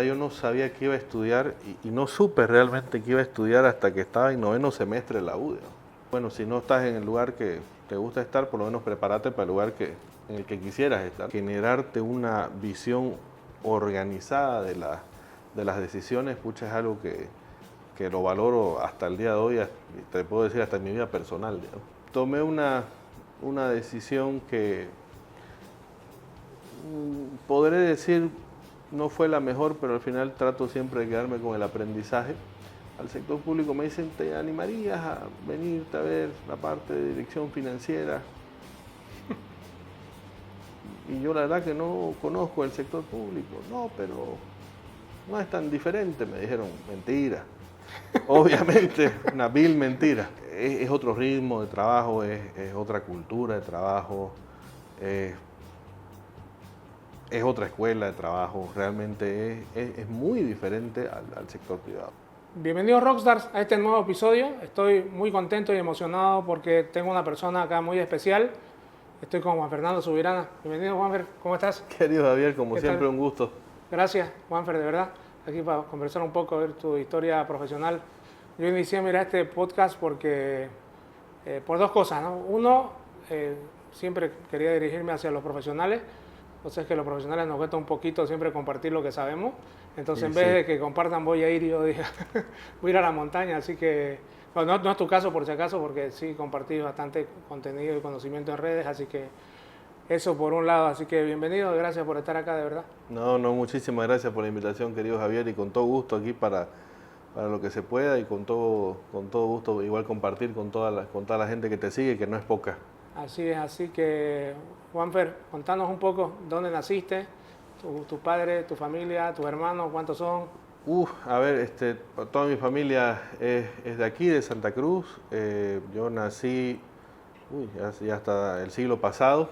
Yo no sabía que iba a estudiar y no supe realmente que iba a estudiar hasta que estaba en noveno semestre de la U. Bueno, si no estás en el lugar que te gusta estar, por lo menos prepárate para el lugar en el que quisieras estar. Generarte una visión organizada de las decisiones, pucha, es algo que lo valoro hasta el día de hoy, te puedo decir hasta en mi vida personal, digamos. Tomé una decisión que podré decir no fue la mejor, pero al final trato siempre de quedarme con el aprendizaje. Al sector público me dicen, ¿te animarías a venirte a ver la parte de dirección financiera? Y yo la verdad que no conozco el sector público. No, pero no es tan diferente, me dijeron. Mentira. Obviamente, una vil mentira. Es otro ritmo de trabajo, es otra cultura de trabajo, es otra escuela de trabajo, realmente es muy diferente al sector privado. Bienvenidos Rockstars a este nuevo episodio. Estoy muy contento y emocionado porque tengo una persona acá muy especial. Estoy con Juan Fernando Subirana. Bienvenido, Juanfer, ¿cómo estás? Querido Javier, como siempre, tal? un gusto. Gracias, Juanfer, de verdad. Aquí para conversar un poco, ver tu historia profesional. Yo inicié este podcast porque por dos cosas, ¿no? Uno, siempre quería dirigirme hacia los profesionales. Entonces que los profesionales nos cuesta un poquito siempre compartir lo que sabemos. Entonces Sí, en vez sí. de que compartan voy a ir, yo dije, voy a ir a la montaña. Así que, bueno, no es tu caso por si acaso, porque sí compartís bastante contenido y conocimiento en redes. Así que eso por un lado. Así que bienvenido, gracias por estar acá de verdad. No, muchísimas gracias por la invitación, querido Javier, y con todo gusto aquí para lo que se pueda y con todo gusto igual compartir con toda la gente que te sigue, que no es poca. Así es, así que Juanfer, contanos un poco dónde naciste, tu padre, tu familia, tus hermanos, ¿cuántos son? A ver, toda mi familia es de aquí, de Santa Cruz. Yo nací, ya hasta el siglo pasado.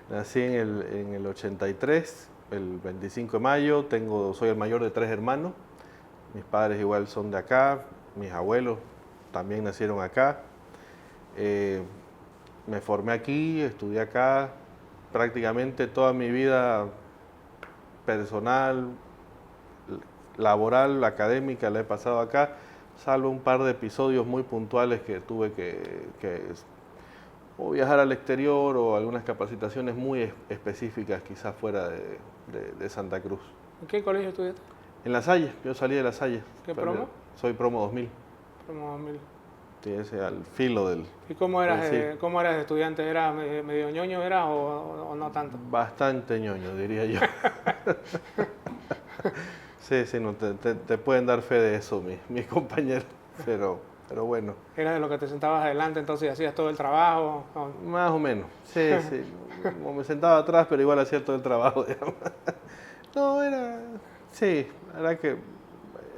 Nací en el 83, el 25 de mayo. Soy el mayor de 3 hermanos. Mis padres igual son de acá, mis abuelos también nacieron acá. Me formé aquí, estudié acá. Prácticamente toda mi vida personal, laboral, académica, la he pasado acá, salvo un par de episodios muy puntuales que tuve que o viajar al exterior o algunas capacitaciones muy específicas, quizás fuera de Santa Cruz. ¿En qué colegio estudiaste? En La Salle, yo salí de La Salle. ¿Qué promo? Soy promo 2000. Promo 2000. Sí, ese al filo del... ¿Y cómo eras, sí. cómo eras de estudiante? ¿Era medio ñoño o no tanto? Bastante ñoño, diría yo. Sí, no, te pueden dar fe de eso mis compañeros, pero bueno. ¿Era de lo que te sentabas adelante entonces y hacías todo el trabajo? Más o menos, sí. Como me sentaba atrás, pero igual hacía todo el trabajo, digamos. No, sí, la verdad que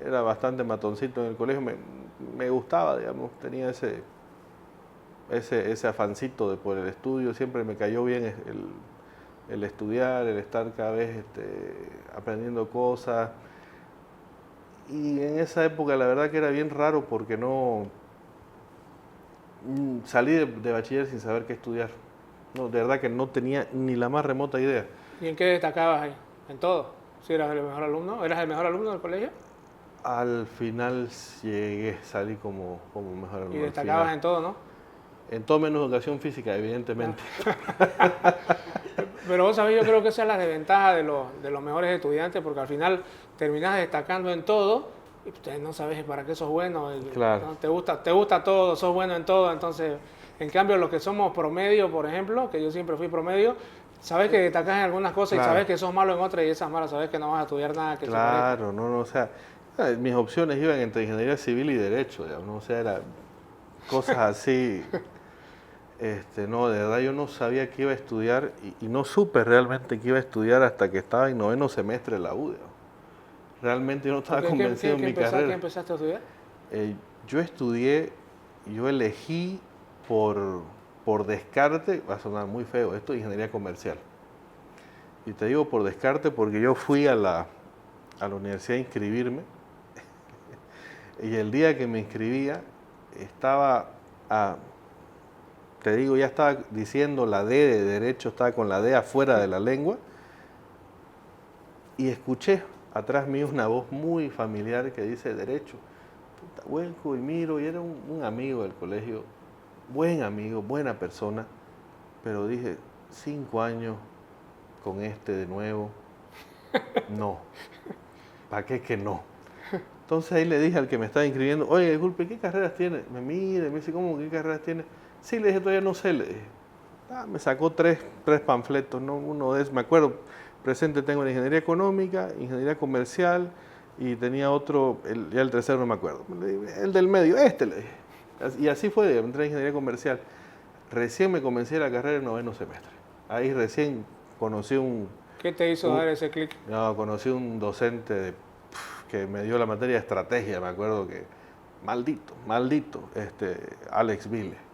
era bastante matoncito en el colegio, me gustaba, digamos, tenía ese afancito por el estudio, siempre me cayó bien el estudiar, el estar cada vez aprendiendo cosas. Y en esa época la verdad que era bien raro porque no salí de bachiller sin saber qué estudiar. No, de verdad que no tenía ni la más remota idea. ¿Y en qué destacabas ahí? ¿En todo? ¿Si eras el mejor alumno? ¿Eras el mejor alumno del colegio? Al final salí como mejor alumno. Y destacabas en todo, ¿no? En todo menos educación física, evidentemente. Pero vos sabés, yo creo que esa es la desventaja de los mejores estudiantes, porque al final terminás destacando en todo y ustedes no sabes para qué sos bueno. Claro. ¿No? Te gusta todo, sos bueno en todo. Entonces, en cambio, los que somos promedio, por ejemplo, que yo siempre fui promedio, sabes que destacás en algunas cosas. Claro. Y sabes que sos malo en otras y esas malas, sabes que no vas a estudiar nada que claro, o sea, mis opciones iban entre ingeniería civil y derecho, digamos, ¿no? O sea, era cosas así. No, de verdad yo no sabía que iba a estudiar y no supe realmente que iba a estudiar hasta que estaba en noveno semestre de la U. Realmente yo no estaba convencido en mi carrera. ¿Qué empezaste a estudiar? Yo elegí por descarte, va a sonar muy feo esto, ingeniería comercial. Y te digo por descarte porque yo fui a la universidad a inscribirme y el día que me inscribía estaba ya estaba diciendo la D de derecho, estaba con la D afuera de la lengua y escuché atrás mío una voz muy familiar que dice derecho. Puta, vuelco y miro y era un amigo del colegio, buen amigo, buena persona, pero dije, 5 años con este de nuevo, no, ¿para qué que no? Entonces ahí le dije al que me estaba inscribiendo, oye, disculpe, ¿qué carreras tiene? Me mira y me dice, ¿cómo qué carreras tiene? Sí, le dije, todavía no sé, le dije. Me sacó tres panfletos, ¿no? Uno de esos, me acuerdo, presente tengo la ingeniería económica, ingeniería comercial y tenía otro, ya el tercero no me acuerdo. El del medio, le dije. Y así fue, entré en ingeniería comercial. Recién me comencé la carrera en 9º semestre. Ahí recién conocí ¿Qué te hizo dar ese clic? No, conocí un docente que me dio la materia de estrategia, me acuerdo que, maldito, Alex Vile.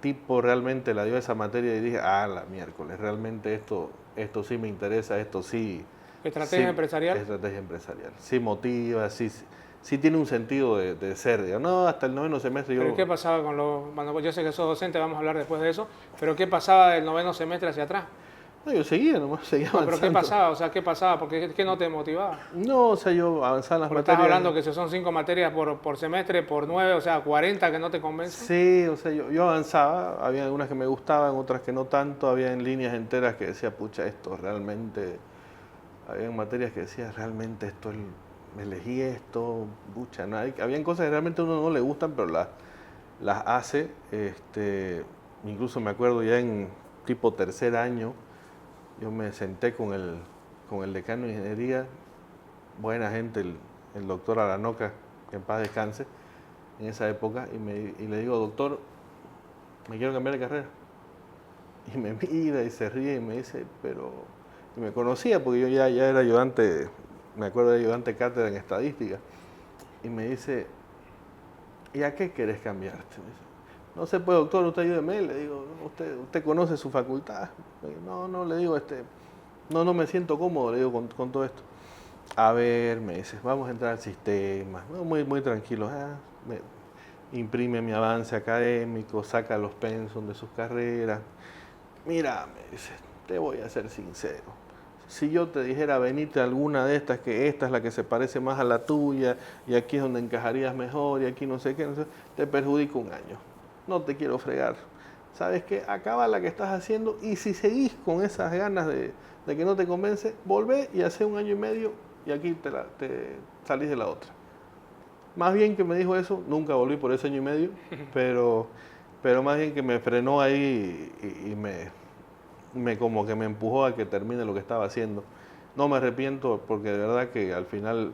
Tipo realmente la dio esa materia y dije, la miércoles, realmente esto sí me interesa, esto sí. ¿Estrategia sí, empresarial? Estrategia empresarial. Sí motiva, sí tiene un sentido de ser, digamos. No, hasta el 9º semestre ¿Pero qué pasaba con los...? Bueno, pues yo sé que sos docente, vamos a hablar después de eso, pero ¿qué pasaba del 9º semestre hacia atrás? No, yo seguía nomás, seguía avanzando. ¿Pero qué pasaba? O sea, ¿qué pasaba? Porque ¿qué no te motivaba? No, o sea, yo avanzaba en las Porque materias. estás hablando que si son 5 materias por semestre, por 9, o sea, 40 que no te convencen. Sí, o sea, yo avanzaba, había algunas que me gustaban, otras que no tanto, había en líneas enteras que decía, pucha, esto realmente, había materias que decía, realmente esto, me elegí esto, pucha, no, habían cosas que realmente a uno no le gustan, pero las hace, incluso me acuerdo ya en tipo tercer año, yo me senté con el decano de ingeniería, buena gente, el doctor Aranoca, que en paz descanse, en esa época, y le digo, doctor, me quiero cambiar de carrera. Y me mira y se ríe y me dice, pero... Y me conocía porque yo ya era ayudante, me acuerdo de ayudante cátedra en estadística. Y me dice, ¿y a qué querés cambiarte? Me dice, no sé, pues doctor, usted ayúdeme. Le digo, usted conoce su facultad. No, le digo, no me siento cómodo, le digo, con todo esto. A ver, me dice, vamos a entrar al sistema. No, muy tranquilo. Imprime mi avance académico, saca los pensum de sus carreras. Mira, me dice, te voy a ser sincero. Si yo te dijera, venite a alguna de estas, que esta es la que se parece más a la tuya, y aquí es donde encajarías mejor, y aquí no sé qué, te perjudico un año. No te quiero fregar. ¿Sabes qué? Acaba la que estás haciendo, y si seguís con esas ganas de que no te convence, volvé y hace 1 año y medio, y aquí te salís de la otra. Más bien que me dijo eso, nunca volví por ese 1 año y medio, pero más bien que me frenó ahí y me como que me empujó a que termine lo que estaba haciendo. No me arrepiento porque de verdad que al final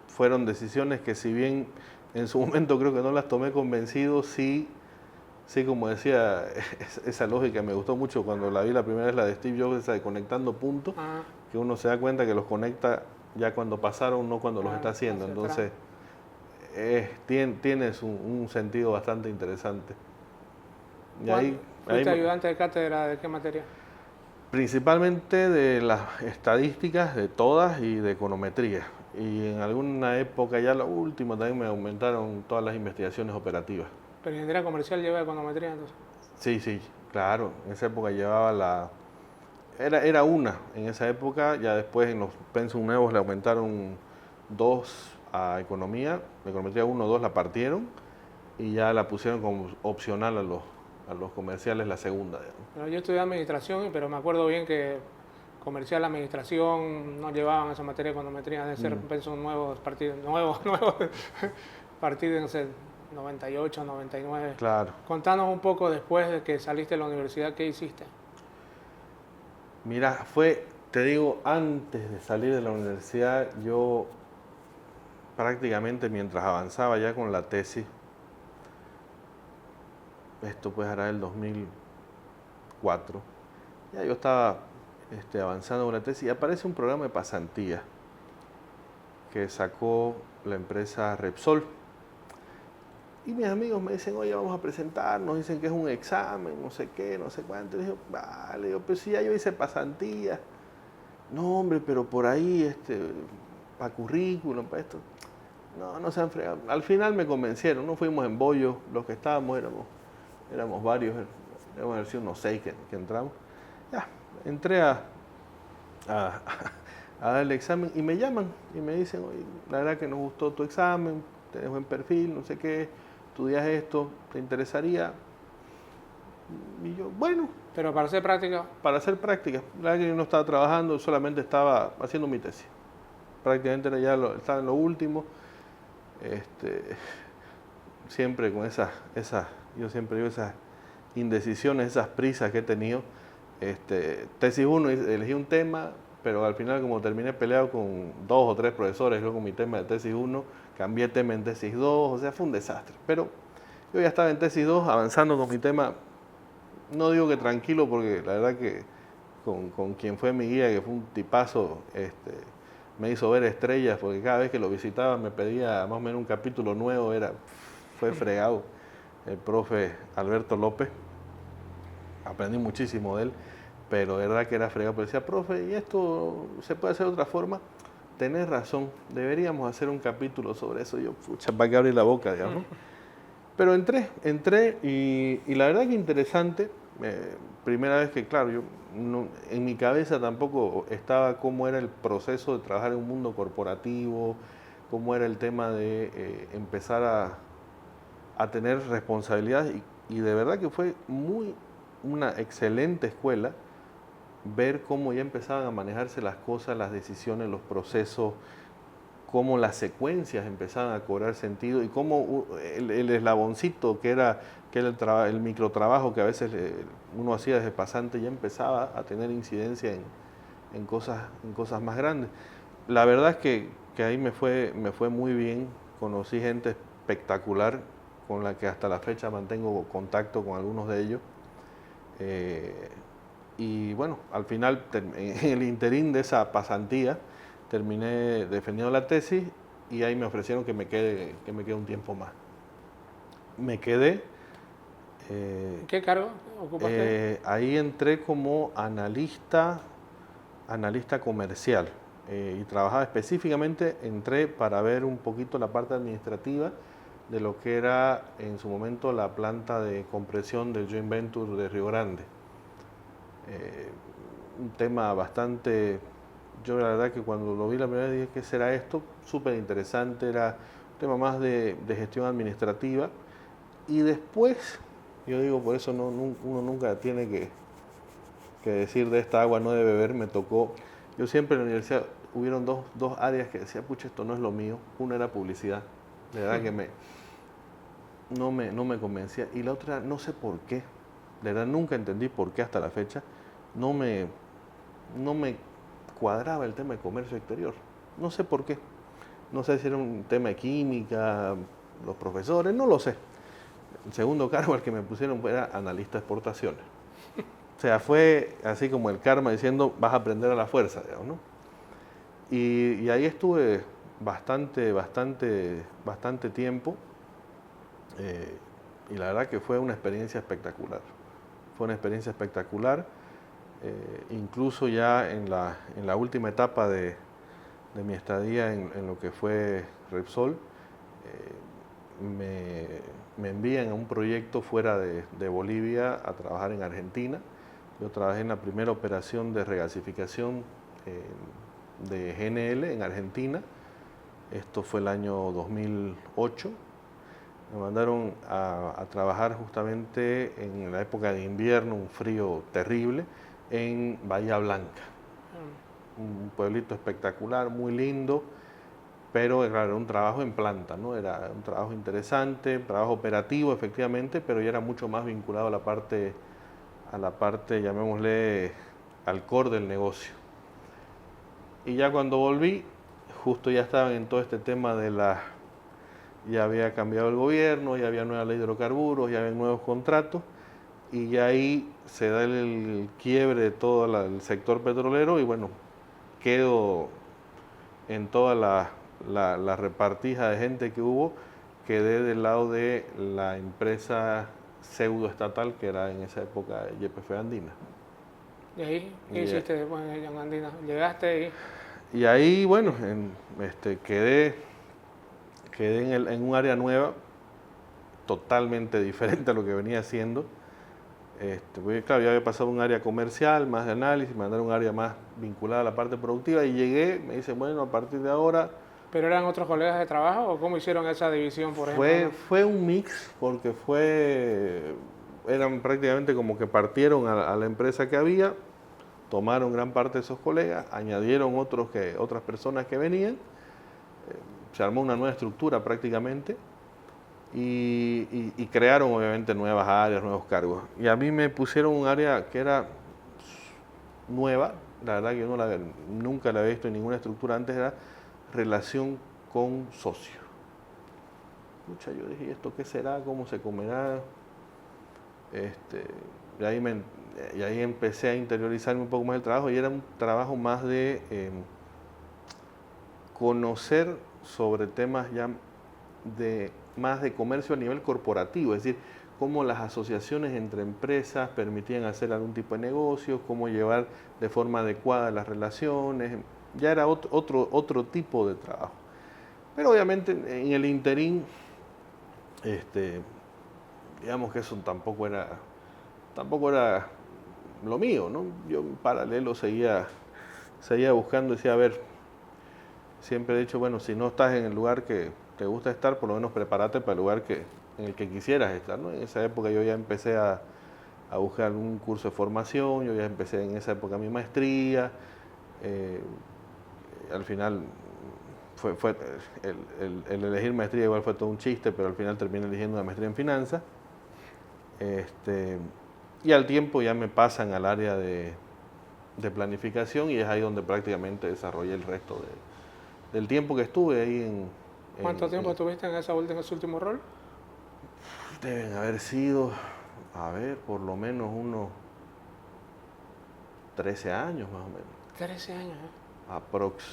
fueron decisiones que, si bien en su momento creo que no las tomé convencido, sí como decía, esa lógica me gustó mucho cuando la vi la primera vez, la de Steve Jobs, esa de conectando puntos, que uno se da cuenta que los conecta ya cuando pasaron, no cuando los está haciendo. Entonces tienes un sentido bastante interesante. Y ¿Fuiste ayudante de cátedra de qué materia? Principalmente de las estadísticas, de todas, y de econometría. Y en alguna época, ya la última, también me aumentaron todas las investigaciones operativas. ¿Pero ingeniería comercial lleva econometría entonces? Sí, claro. En esa época llevaba Era una en esa época, ya después en los pensum nuevos le aumentaron 2 a econometría 1, 2 la partieron y ya la pusieron como opcional a los comerciales la segunda. Bueno, yo estudié administración, pero me acuerdo bien que comercial, administración, no llevaban esa materia de econometría, de ser pensum nuevos, nuevos, partidos, no sé, 98, 99. Claro. Contanos un poco después de que saliste de la universidad, ¿qué hiciste? Mira, te digo, antes de salir de la universidad, yo prácticamente mientras avanzaba ya con la tesis, esto pues hará el 2004, ya yo estaba avanzando con la tesis y aparece un programa de pasantía que sacó la empresa Repsol. Y mis amigos me dicen, oye, vamos a presentarnos, dicen que es un examen, no sé qué, no sé cuánto. Y dije, vale, pero si ya yo hice pasantía. No, hombre, pero por ahí, para currículum, para esto. No se han fregado. Al final me convencieron, no fuimos en bollo, los que estábamos éramos varios, debemos haber sido unos 6 que entramos. Ya, entré a a dar el examen y me llaman y me dicen, oye, la verdad que nos gustó tu examen, tenés buen perfil, no sé qué, estudias esto, ¿te interesaría? Y yo, bueno, Pero para hacer práctica, para hacer prácticas. La verdad que yo no estaba trabajando, solamente estaba haciendo mi tesis. Prácticamente estaba en lo último. Este, siempre con yo siempre digo esas indecisiones, esas prisas que he tenido. Tesis 1, elegí un tema, pero al final como terminé peleado con 2 o 3 profesores, luego con mi tema de tesis 1, cambié tema en tesis 2, o sea, fue un desastre. Pero yo ya estaba en tesis 2, avanzando con mi tema, no digo que tranquilo, porque la verdad que con quien fue mi guía, que fue un tipazo, me hizo ver estrellas, porque cada vez que lo visitaba me pedía más o menos un capítulo nuevo, fue fregado el profe Alberto López. Aprendí muchísimo de él, pero de verdad que era fregado. Pero decía, profe, ¿y esto se puede hacer de otra forma? Tenés razón, deberíamos hacer un capítulo sobre eso. Yo, pucha, para que abrir la boca, digamos. Pero entré y la verdad que interesante. Primera vez que, claro, en mi cabeza tampoco estaba cómo era el proceso de trabajar en un mundo corporativo, cómo era el tema de empezar a tener responsabilidades y de verdad que fue una excelente escuela ver cómo ya empezaban a manejarse las cosas, las decisiones, los procesos, cómo las secuencias empezaban a cobrar sentido y cómo el eslaboncito que era el microtrabajo que a veces uno hacía desde pasante ya empezaba a tener incidencia en cosas más grandes. La verdad es que ahí me fue muy bien, conocí gente espectacular con la que hasta la fecha mantengo contacto con algunos de ellos. Y bueno, al final, en el interín de esa pasantía, terminé defendiendo la tesis y ahí me ofrecieron que me quede un tiempo más. Me quedé. ¿qué cargo ocupaste? Ahí entré como analista comercial y trabajaba específicamente, entré para ver un poquito la parte administrativa de lo que era en su momento la planta de compresión del joint venture de Río Grande. Un tema bastante, yo la verdad que cuando lo vi la primera vez dije, ¿qué será esto? Súper interesante, era un tema más de gestión administrativa. Y después, yo digo, por eso uno nunca tiene que decir de esta agua no debe beber, me tocó, yo siempre en la universidad hubieron dos áreas que decía, pucha, esto no es lo mío. Una era publicidad, de verdad que no me convencía, y la otra no sé por qué, de verdad nunca entendí por qué hasta la fecha, no me cuadraba el tema de comercio exterior, no sé por qué, no sé si era un tema de química, los profesores, no lo sé. El segundo cargo al que me pusieron era analista de exportaciones. O sea, fue así como el karma diciendo, vas a aprender a la fuerza, digamos, ¿no? Y ahí estuve bastante tiempo, y la verdad que fue una experiencia espectacular. Fue una experiencia espectacular, incluso ya en la última etapa de mi estadía en lo que fue Repsol, me envían a un proyecto fuera de Bolivia a trabajar en Argentina. Yo trabajé en la primera operación de regasificación de GNL en Argentina. Esto fue el año 2008. Me mandaron a trabajar justamente en la época de invierno, un frío terrible, en Bahía Blanca. Un pueblito espectacular, muy lindo, pero era un trabajo en planta, ¿no? Era un trabajo interesante, un trabajo operativo efectivamente, pero ya era mucho más vinculado a la parte, llamémosle, al core del negocio. Y ya cuando volví, justo ya estaban en todo este tema ya había cambiado el gobierno, ya había nueva ley de hidrocarburos, ya había nuevos contratos, y ya ahí se da el quiebre de todo el sector petrolero, y bueno, quedo en toda la repartija de gente que hubo, quedé del lado de la empresa pseudoestatal que era en esa época YPF Andina. ¿Y ahí qué hiciste después en Andina? ¿Llegaste y ahí, bueno, quedé en un área nueva, totalmente diferente a lo que venía haciendo. Porque claro, ya había pasado un área comercial, más de análisis, me mandaron un área más vinculada a la parte productiva y llegué, me dicen, bueno, a partir de ahora ¿Pero eran otros colegas de trabajo o cómo hicieron esa división, por ejemplo? fue un mix porque eran prácticamente como que partieron a la empresa que había, tomaron gran parte de esos colegas, añadieron otras personas que venían, se armó una nueva estructura prácticamente y crearon obviamente nuevas áreas, nuevos cargos. Y a mí me pusieron un área que era nueva, la verdad que yo nunca la había visto en ninguna estructura antes, era relación con socios. Pucha, yo dije, ¿y esto qué será? ¿Cómo se comerá? Y ahí empecé a interiorizarme un poco más el trabajo y era un trabajo más de conocer sobre temas ya más de comercio a nivel corporativo, es decir, cómo las asociaciones entre empresas permitían hacer algún tipo de negocios, cómo llevar de forma adecuada las relaciones, ya era otro tipo de trabajo. Pero obviamente en el interín, digamos que eso tampoco era lo mío, ¿no? Yo en paralelo seguía buscando, decía, a ver, siempre he dicho, bueno, si no estás en el lugar que te gusta estar, por lo menos prepárate para el lugar en el que quisieras estar, ¿no? En esa época yo ya empecé a buscar un curso de formación, yo ya empecé en esa época mi maestría, al final fue el elegir maestría igual fue todo un chiste, pero al final terminé eligiendo una maestría en finanzas, y al tiempo ya me pasan al área de planificación y es ahí donde prácticamente desarrollé el resto del tiempo que estuve ahí ¿Cuánto tiempo estuviste en ese último rol? Deben haber sido, a ver, por lo menos unos 13 años más o menos. 13 años, ¿eh? Aprox,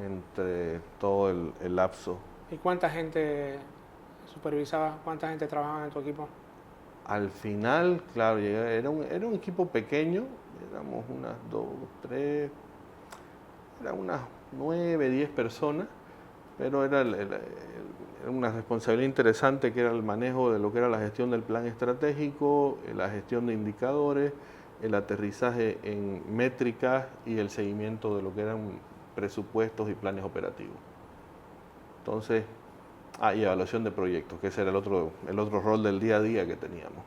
entre todo el lapso. ¿Y cuánta gente supervisabas? ¿Cuánta gente trabajaba en tu equipo? Al final, claro, era un equipo pequeño, éramos unas 2, 3, eran unas 9, 10 personas, pero era una responsabilidad interesante que era el manejo de lo que era la gestión del plan estratégico, la gestión de indicadores, el aterrizaje en métricas y el seguimiento de lo que eran presupuestos y planes operativos. Entonces, y evaluación de proyectos, que ese era el otro rol del día a día que teníamos.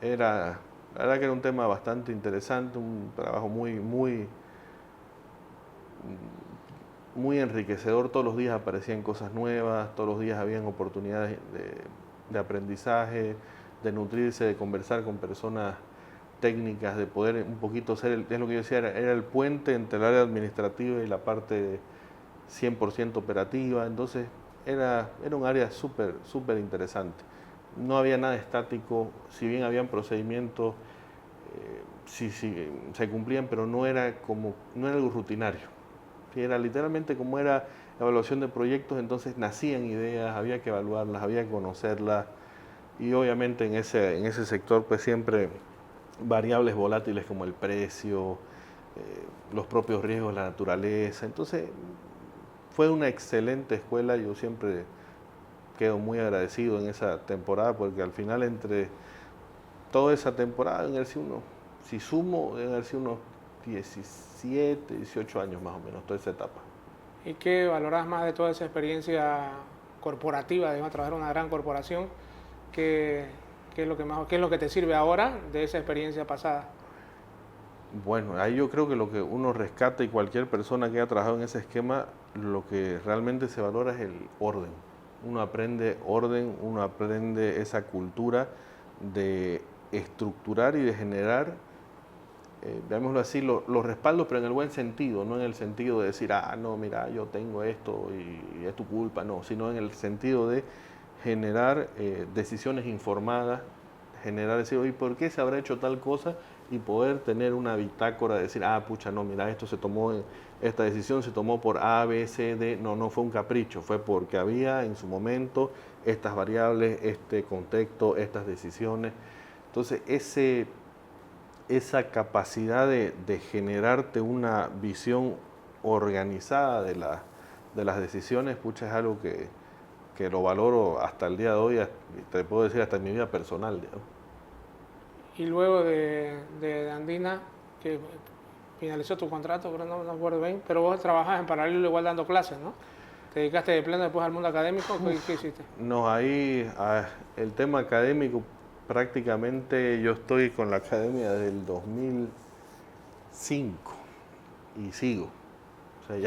La verdad que era un tema bastante interesante, un trabajo muy enriquecedor. Todos los días aparecían cosas nuevas, todos los días habían oportunidades de aprendizaje, de nutrirse, de conversar con personas técnicas, de poder un poquito ser, es lo que yo decía, era el puente entre el área administrativa y la parte 100% operativa. Entonces era un área súper interesante. No había nada estático, si bien habían procedimientos, sí, se cumplían, pero no era algo rutinario. Era literalmente como era evaluación de proyectos, entonces nacían ideas, había que evaluarlas, había que conocerlas, y obviamente en ese sector pues siempre variables volátiles como el precio, los propios riesgos, la naturaleza. Entonces fue una excelente escuela, yo siempre quedo muy agradecido en esa temporada porque al final entre toda esa temporada si sumo, deben haber sido unos 17, 18 años más o menos, toda esa etapa. ¿Y qué valoras más de toda esa experiencia corporativa, de trabajar en una gran corporación? ¿Qué es lo que te sirve ahora de esa experiencia pasada? Bueno, ahí yo creo que lo que uno rescata y cualquier persona que haya trabajado en ese esquema, lo que realmente se valora es el orden. Uno aprende orden, uno aprende esa cultura de estructurar y de generar, veámoslo así, los respaldos, pero en el buen sentido, no en el sentido de decir, no, mira, yo tengo esto y es tu culpa, no, sino en el sentido de generar decisiones informadas, decir, oye, ¿por qué se habrá hecho tal cosa? Y poder tener una bitácora de decir, pucha, no, mira, esta decisión se tomó por A, B, C, D, no fue un capricho, fue porque había en su momento estas variables, este contexto, estas decisiones. Entonces, esa capacidad de generarte una visión organizada de las decisiones, pucha, es algo que lo valoro hasta el día de hoy, te puedo decir hasta en mi vida personal, digamos. Y luego de Andina, que finalizó tu contrato, pero no acuerdo bien, pero vos trabajás en paralelo igual dando clases, ¿no? ¿Te dedicaste de pleno después al mundo académico? ¿Qué hiciste? No, ahí el tema académico, prácticamente yo estoy con la academia desde el 2005 y sigo. O sea, Sí.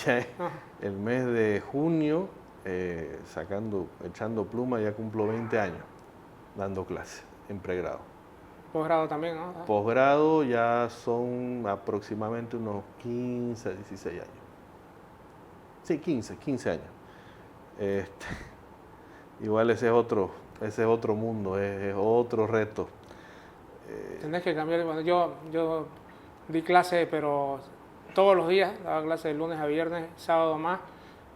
ya es Ajá. el mes de junio, echando pluma, ya cumplo 20 años dando clases en pregrado. Posgrado también, ¿no? Posgrado ya son aproximadamente unos 15, 16 años. Sí, 15 años. Este, igual ese es otro mundo, es otro reto. Tenés que cambiar. Bueno, yo di clase, pero todos los días, daba clase de lunes a viernes, sábado más,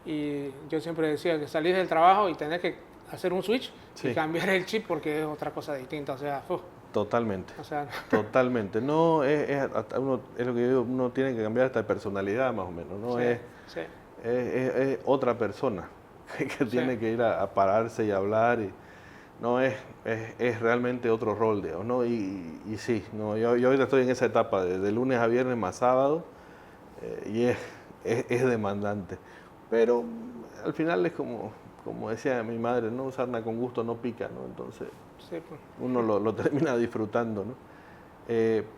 y yo siempre decía que salís del trabajo y tenés que hacer un switch y Sí, cambiar el chip porque es otra cosa distinta, totalmente. o sea, Totalmente. No, es lo que yo digo, uno tiene que cambiar hasta de personalidad más o menos, ¿no? sí, sí, Es otra persona que sí, tiene que ir a pararse y hablar. No, es realmente otro rol, digamos, ¿no? Y sí, no, yo ahorita estoy en esa etapa, de lunes a viernes más sábado, y es demandante. Pero al final es como decía mi madre, ¿no? Sarna con gusto no pica, ¿no? Entonces sí, pues. uno lo termina disfrutando, ¿no?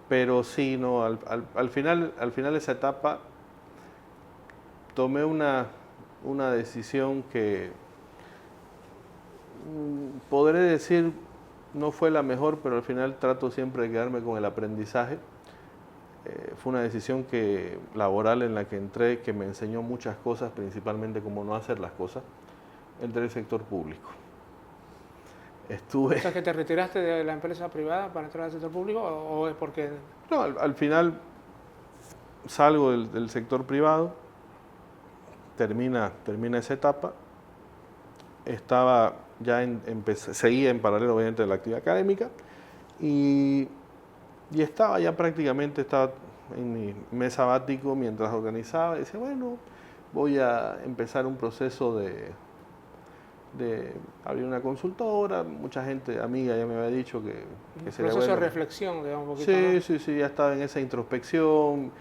Pero sí, no, al final esa etapa tomé una decisión que podré decir no fue la mejor, pero al final trato siempre de quedarme con el aprendizaje. Fue una decisión laboral en la que entré que me enseñó muchas cosas, principalmente cómo no hacer las cosas. Entré al sector público. O sea, que te retiraste de la empresa privada para entrar al sector público o es porque... No, al final salgo del sector privado, termina esa etapa, seguía en paralelo obviamente de la actividad académica y estaba en mi mes sabático mientras organizaba y decía, bueno, voy a empezar un proceso de abrir una consultora. Mucha gente, amiga, ya me había dicho que Un sería proceso de bueno. reflexión, digamos, un poquito, Sí, ¿no? sí, ya estaba en esa introspección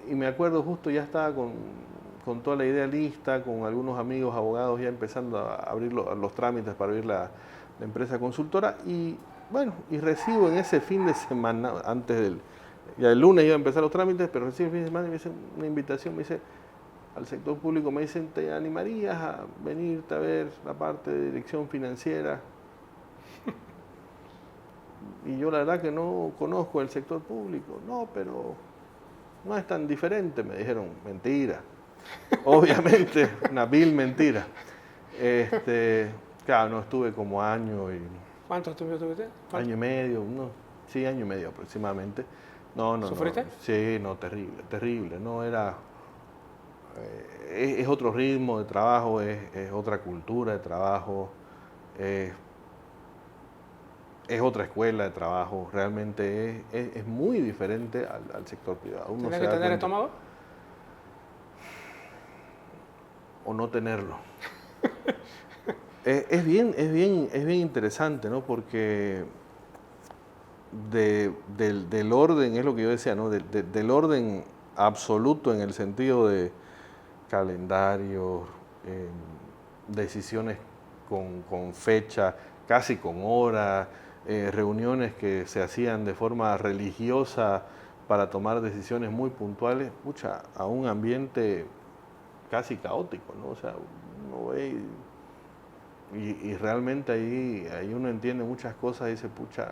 y me acuerdo justo ya estaba con toda la idea lista, con algunos amigos abogados ya empezando a abrir los trámites para abrir la empresa consultora y bueno, y recibo en ese fin de semana, ya el lunes iba a empezar los trámites, pero recibo el fin de semana y me dicen una invitación, me dice al sector público, me dicen, ¿te animarías a venirte a ver la parte de dirección financiera? Y yo la verdad que no conozco el sector público. No, pero no es tan diferente, me dijeron. Mentira. Obviamente, una vil mentira. Claro, no estuve como ¿Cuántos tuviste? año y medio, no, sí, año y medio aproximadamente. No, ¿Sufriste? sí, no, terrible, terrible. No era, es otro ritmo de trabajo, es otra cultura de trabajo, es es otra escuela de trabajo, realmente es muy diferente al sector privado. Uno ¿Tenés se que da tener cuenta, estómago? o no tenerlo. Es bien interesante, ¿no? Porque del orden, es lo que yo decía, ¿no? Del orden absoluto en el sentido de calendario, decisiones con fecha, casi con hora, reuniones que se hacían de forma religiosa para tomar decisiones muy puntuales, pucha, a un ambiente casi caótico, ¿no? O sea, uno ve y realmente ahí uno entiende muchas cosas y dice, pucha,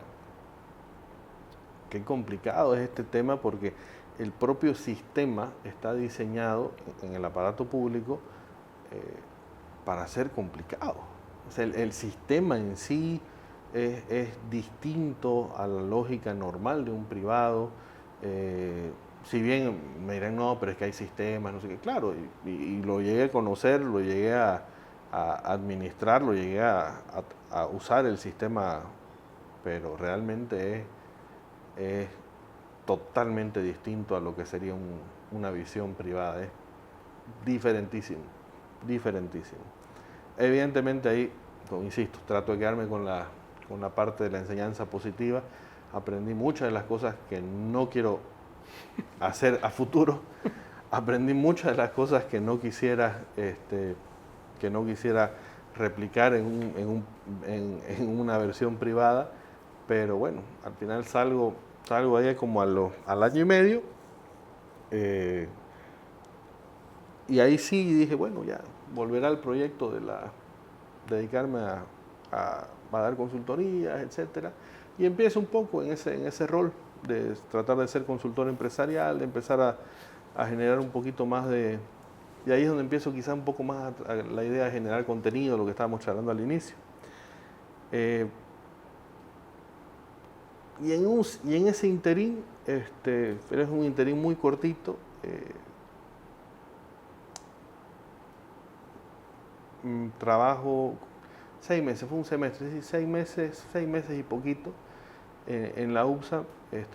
qué complicado es este tema porque el propio sistema está diseñado en el aparato público para ser complicado. O sea, el sistema en sí es distinto a la lógica normal de un privado. Si bien me dirán, no, pero es que hay sistemas, no sé qué, claro, y lo llegué a conocer, lo llegué a administrar, lo llegué a usar el sistema, pero realmente es totalmente distinto a lo que sería una visión privada, es diferentísimo, diferentísimo. Evidentemente ahí, insisto, trato de quedarme con la parte de la enseñanza positiva. Aprendí muchas de las cosas que no quiero hacer a futuro. Aprendí muchas de las cosas que no quisiera, replicar en una versión privada. Pero bueno, al final salgo ahí como al año y medio. Y ahí sí dije, bueno, ya volverá al proyecto de dedicarme a dar consultorías, etcétera. Y empiezo un poco en ese rol de tratar de ser consultor empresarial, de empezar a generar un poquito más de... Y ahí es donde empiezo quizás un poco más a la idea de generar contenido, lo que estábamos charlando al inicio. Y en ese interín, pero es un interín muy cortito, trabajo 6 meses, fue un semestre, sí, 6 meses y poquito en la UPSA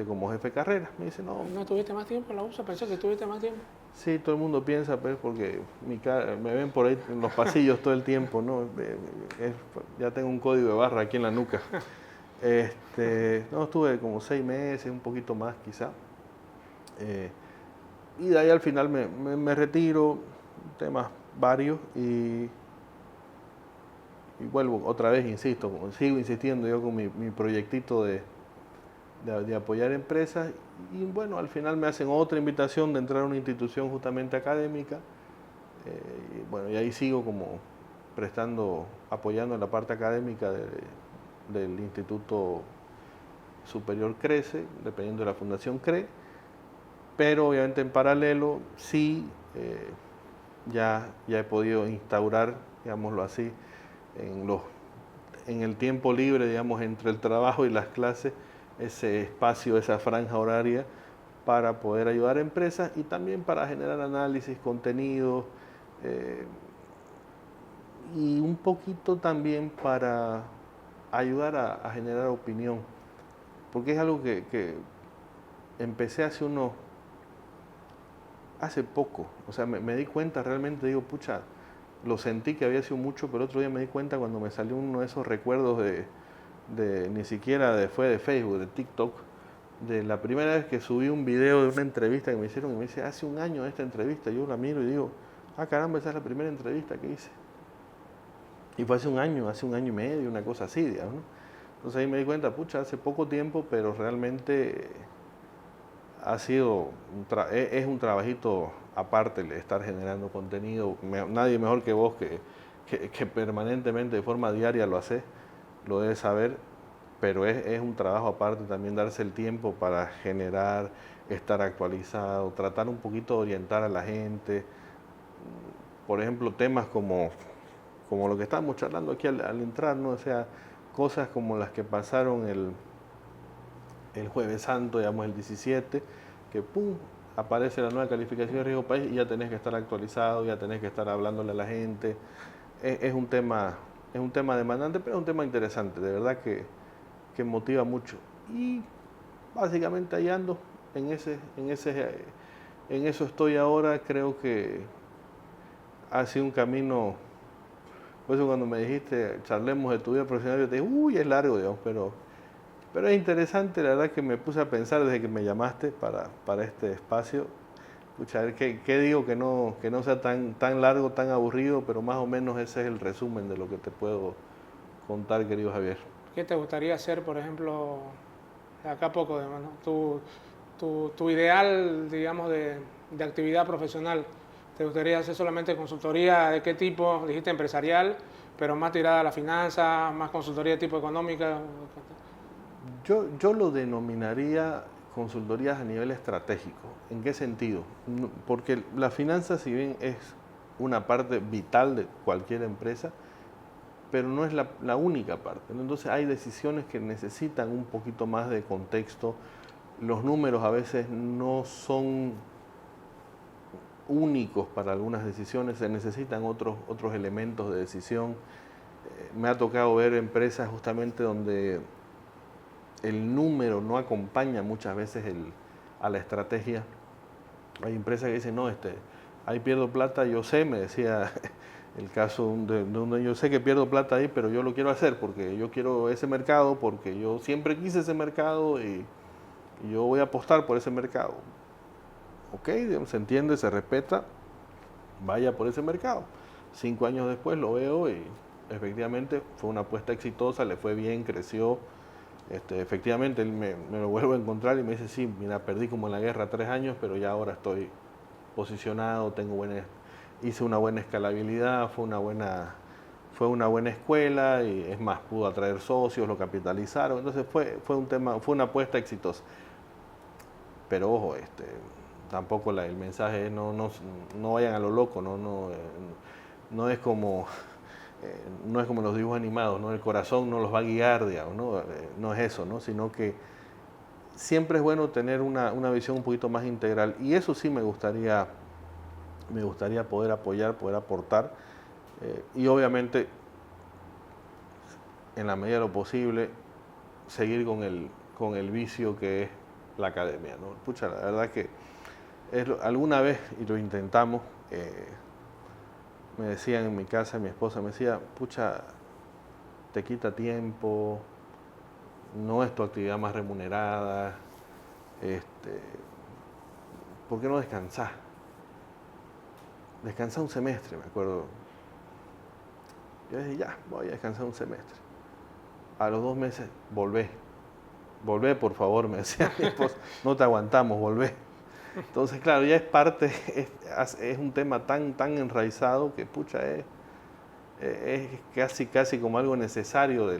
como jefe de carrera. Me dice, no. ¿No tuviste más tiempo en la UPSA? Pensé que tuviste más tiempo. Sí, todo el mundo piensa, pues, porque me ven por ahí en los pasillos todo el tiempo, ¿no? Ya tengo un código de barra aquí en la nuca. No, estuve como 6 meses, un poquito más quizá. Y de ahí al final me retiro, temas varios, y vuelvo otra vez, insisto, sigo insistiendo yo con mi proyectito de apoyar empresas. Y bueno, al final me hacen otra invitación de entrar a una institución justamente académica. Y bueno, y ahí sigo como apoyando en la parte académica del Instituto Superior CRECE, dependiendo de la Fundación CRE. Pero obviamente en paralelo sí ya he podido instaurar, digámoslo así, en el tiempo libre, digamos, entre el trabajo y las clases, ese espacio, esa franja horaria para poder ayudar a empresas y también para generar análisis, contenido, y un poquito también para ayudar a generar opinión, porque es algo que empecé hace poco, o sea, me di cuenta realmente, digo, pucha, lo sentí que había sido mucho, pero otro día me di cuenta cuando me salió uno de esos recuerdos ni siquiera fue de Facebook, de TikTok, de la primera vez que subí un video de una entrevista que me hicieron, y me dice, hace un año de esta entrevista. Yo la miro y digo, ah, caramba, esa es la primera entrevista que hice. Y fue hace un año y medio, una cosa así, digamos, ¿no? Entonces ahí me di cuenta, pucha, hace poco tiempo, pero realmente ha sido es un trabajito aparte el estar generando contenido. Nadie mejor que vos que permanentemente, de forma diaria lo haces, lo debes saber, pero es un trabajo aparte también darse el tiempo para generar, estar actualizado, tratar un poquito de orientar a la gente. Por ejemplo, temas como lo que estábamos charlando aquí al entrar, ¿no? O sea, cosas como las que pasaron el Jueves Santo, digamos el 17, que pum, aparece la nueva calificación de riesgo país y ya tenés que estar actualizado, ya tenés que estar hablándole a la gente. Es un tema demandante, pero es un tema interesante, de verdad que motiva mucho. Y básicamente ahí ando, en eso estoy ahora. Creo que ha sido un camino. Por eso cuando me dijiste, charlemos de tu vida profesional, yo te dije, uy, es largo, digamos, pero es interesante. La verdad que me puse a pensar desde que me llamaste para este espacio. Pucha, a ver, ¿qué digo que no sea tan largo, tan aburrido, pero más o menos ese es el resumen de lo que te puedo contar, querido Javier. ¿Qué te gustaría hacer, por ejemplo, de acá a poco, ¿no? Tu ideal, digamos, de actividad profesional? ¿Te gustaría hacer solamente consultoría de qué tipo? Dijiste empresarial, pero más tirada a la finanza, más consultoría de tipo económica. Yo lo denominaría consultorías a nivel estratégico. ¿En qué sentido? Porque la finanza, si bien es una parte vital de cualquier empresa, pero no es la única parte, ¿no? Entonces hay decisiones que necesitan un poquito más de contexto. Los números a veces no son únicos para algunas decisiones, se necesitan otros elementos de decisión. Me ha tocado ver empresas justamente donde el número no acompaña muchas veces a la estrategia. Hay empresas que dicen, no, ahí pierdo plata, yo sé, me decía el caso de donde yo sé que pierdo plata ahí, pero yo lo quiero hacer porque yo quiero ese mercado, porque yo siempre quise ese mercado y yo voy a apostar por ese mercado. Ok, digamos, se entiende, se respeta, vaya por ese mercado. 5 años después lo veo y efectivamente fue una apuesta exitosa, le fue bien, creció. Efectivamente, él me lo vuelvo a encontrar y me dice, sí, mira, perdí como en la guerra 3 años, pero ya ahora estoy posicionado, hice una buena escalabilidad, fue una buena escuela y es más, pudo atraer socios, lo capitalizaron, entonces fue una apuesta exitosa. Pero ojo, tampoco el mensaje es no vayan a lo loco, no es como no es como los dibujos animados, ¿no? El corazón no los va a guiar, digamos, no es eso, ¿no? Sino que siempre es bueno tener una visión un poquito más integral y eso sí me gustaría poder apoyar, poder aportar y obviamente en la medida de lo posible seguir con el vicio que es la academia, ¿no? Pucha, la verdad que alguna vez, y lo intentamos, me decían en mi casa, mi esposa me decía, pucha, te quita tiempo, no es tu actividad más remunerada, ¿por qué no descansás? Descansá un semestre, me acuerdo. Yo dije, ya, voy a descansar un semestre. A los 2 meses, volvé, por favor, me decía mi esposa, no te aguantamos, volvé. Entonces, claro, ya es parte, es un tema tan enraizado que, pucha, es casi como algo necesario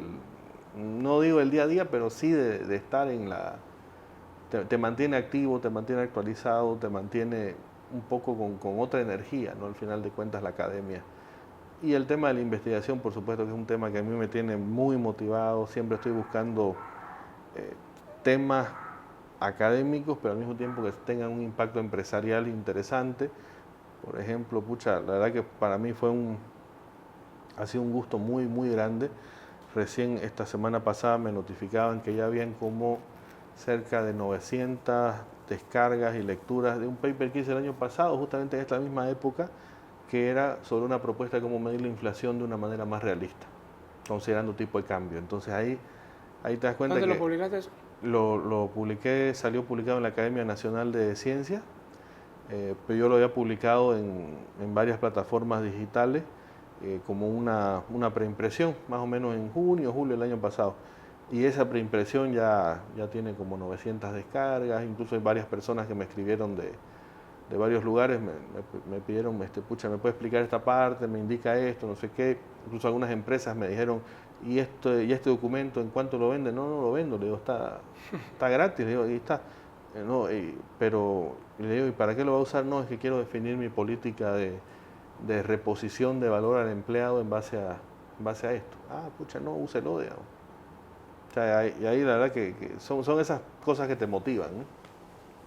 no digo del día a día, pero sí de estar te mantiene activo, te mantiene actualizado, te mantiene un poco con otra energía, ¿no? Al final de cuentas la academia. Y el tema de la investigación, por supuesto que es un tema que a mí me tiene muy motivado, siempre estoy buscando temas académicos, pero al mismo tiempo que tengan un impacto empresarial interesante. Por ejemplo, pucha, la verdad que para mí ha sido un gusto muy grande. Recién esta semana pasada me notificaban que ya habían como cerca de 900 descargas y lecturas de un paper que hice el año pasado, justamente en esta misma época, que era sobre una propuesta de cómo medir la inflación de una manera más realista, considerando tipo de cambio. Entonces ahí te das cuenta que... ¿Dónde lo publicaste eso? Lo publiqué, salió publicado en la Academia Nacional de Ciencias, pero yo lo había publicado en varias plataformas digitales, como una preimpresión, más o menos en junio, julio del año pasado. Y esa preimpresión ya tiene como 900 descargas, incluso hay varias personas que me escribieron de varios lugares, me pidieron, pucha, ¿me puede explicar esta parte? Me indica esto, no sé qué. Incluso algunas empresas me dijeron, ¿y este documento en cuánto lo venden? No lo vendo, le digo, está gratis, le digo, ahí está. Pero le digo, ¿y para qué lo va a usar? No, es que quiero definir mi política de reposición de valor al empleado en base a esto. Ah, pucha, no, úselo, digamos. O sea, y ahí la verdad que son esas cosas que te motivan, ¿no?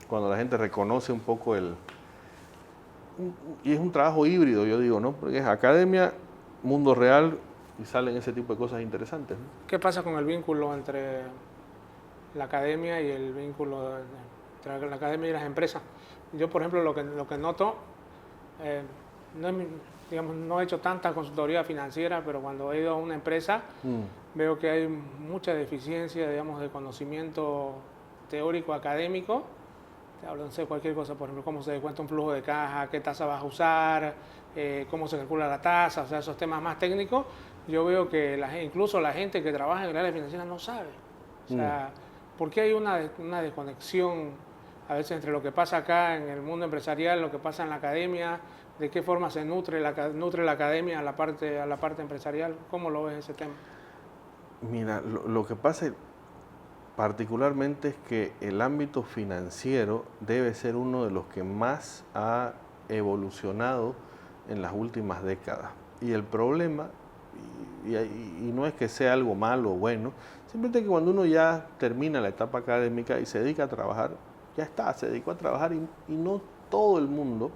Cuando la gente reconoce un poco y es un trabajo híbrido, yo digo, ¿no? Porque es academia, mundo real y salen ese tipo de cosas interesantes, ¿no? ¿Qué pasa con el vínculo entre la academia y el vínculo entre la academia y las empresas? Yo, por ejemplo, lo que noto, no he hecho tanta consultoría financiera, pero cuando he ido a una empresa veo que hay mucha deficiencia, digamos, de conocimiento teórico académico. Te hablo, no sé, cualquier cosa, por ejemplo, cómo se descuenta un flujo de caja, qué tasa vas a usar, cómo se calcula la tasa, o sea, esos temas más técnicos. Yo veo que incluso la gente que trabaja en el área financiera no sabe. O sea, ¿por qué hay una desconexión a veces entre lo que pasa acá en el mundo empresarial, lo que pasa en la academia? ¿De qué forma se nutre la academia a la parte empresarial? ¿Cómo lo ves ese tema? Mira, lo que pasa particularmente es que el ámbito financiero debe ser uno de los que más ha evolucionado en las últimas décadas. Y el problema, y no es que sea algo malo o bueno, simplemente que cuando uno ya termina la etapa académica y se dedica a trabajar, ya está, se dedicó a trabajar y no todo el mundo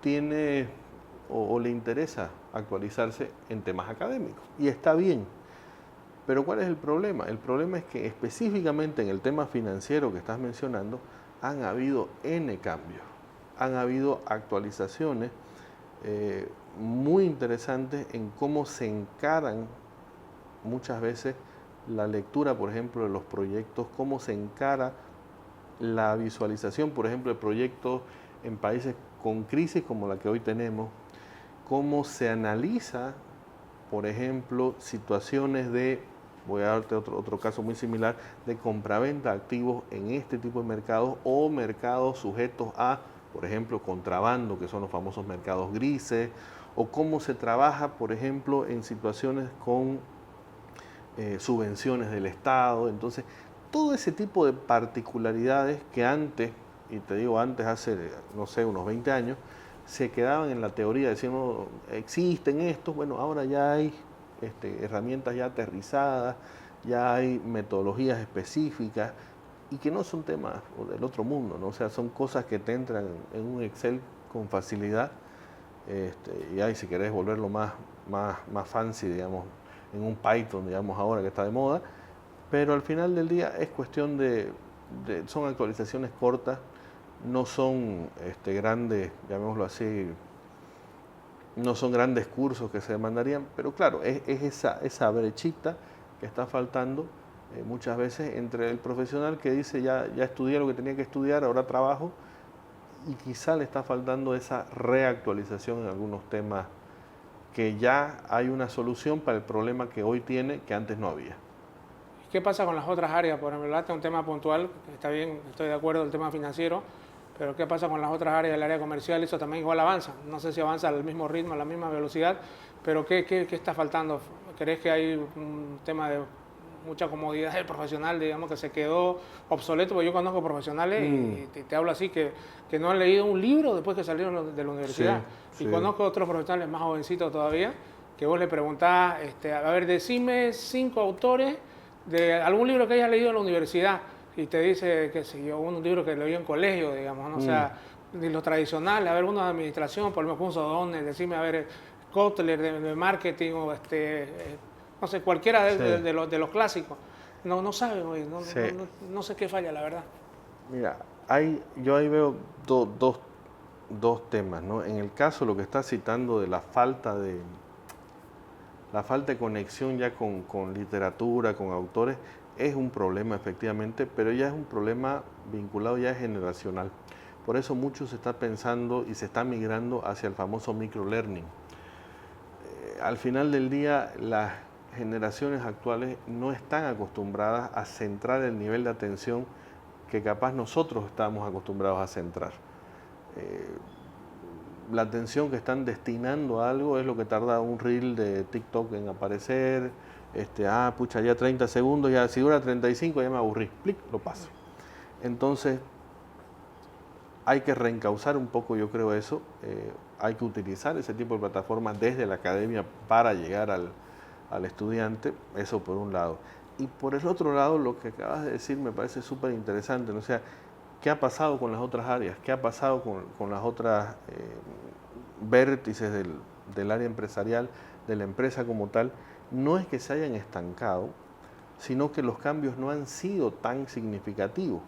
tiene o le interesa actualizarse en temas académicos. Y está bien. Pero ¿cuál es el problema? El problema es que específicamente en el tema financiero que estás mencionando han habido N cambios, han habido actualizaciones muy interesantes en cómo se encaran muchas veces la lectura, por ejemplo, de los proyectos, cómo se encara la visualización, por ejemplo, de proyectos en países con crisis como la que hoy tenemos, cómo se analiza, por ejemplo, situaciones de, voy a darte otro caso muy similar, de compraventa de activos en este tipo de mercados o mercados sujetos a, por ejemplo, contrabando, que son los famosos mercados grises, o cómo se trabaja, por ejemplo, en situaciones con subvenciones del Estado. Entonces, todo ese tipo de particularidades que antes, y te digo antes, hace, no sé, unos 20 años, se quedaban en la teoría, diciendo, existen estos, bueno, ahora ya hay herramientas ya aterrizadas, ya hay metodologías específicas, y que no son temas del otro mundo, ¿no? O sea, son cosas que te entran en un Excel con facilidad, y ahí si querés volverlo más fancy, digamos, en un Python, digamos, ahora que está de moda, pero al final del día es cuestión son actualizaciones cortas, no son grandes, llamémoslo así, no son grandes cursos que se demandarían, pero claro, es esa brechita que está faltando muchas veces entre el profesional que dice ya estudié lo que tenía que estudiar, ahora trabajo, y quizá le está faltando esa reactualización en algunos temas que ya hay una solución para el problema que hoy tiene que antes no había. ¿Qué pasa con las otras áreas? Por ejemplo, hablaste de un tema puntual, está bien, estoy de acuerdo, el tema financiero, pero ¿qué pasa con las otras áreas del área comercial? Eso también igual avanza. No sé si avanza al mismo ritmo, a la misma velocidad, pero ¿qué está faltando? ¿Crees que hay un tema de mucha comodidad del profesional, digamos, que se quedó obsoleto? Porque yo conozco profesionales y te hablo así, que no han leído un libro después que salieron de la universidad. Sí, y conozco otros profesionales más jovencitos todavía, que vos le preguntás, a ver, decime 5 autores de algún libro que hayas leído en la universidad, y te dice, qué sé yo, un libro que leí en colegio, digamos, ¿no? O sea, de lo tradicional, a ver, uno de administración, por lo menos O'Donnell, decime, a ver, Kotler de marketing, o no sé, cualquiera de los clásicos. No saben, oye, no sé qué falla, la verdad. Mira, yo ahí veo dos temas, ¿no? En el caso, lo que está citando de la falta de conexión ya con literatura, con autores, es un problema efectivamente, pero ya es un problema vinculado, ya es generacional. Por eso mucho se está pensando y se está migrando hacia el famoso microlearning. Al final del día, las generaciones actuales no están acostumbradas a centrar el nivel de atención que capaz nosotros estamos acostumbrados a centrar. La atención que están destinando a algo es lo que tarda un reel de TikTok en aparecer. Pucha, ya 30 segundos, ya si dura 35 ya me aburrí, plic, lo paso. Entonces, hay que reencauzar un poco, yo creo, eso. Hay que utilizar ese tipo de plataformas desde la academia para llegar al estudiante, eso por un lado. Y por el otro lado, lo que acabas de decir me parece súper interesante, ¿no? O sea, ¿qué ha pasado con las otras áreas? ¿Qué ha pasado con las otras vértices del área empresarial, de la empresa como tal? No es que se hayan estancado, sino que los cambios no han sido tan significativos.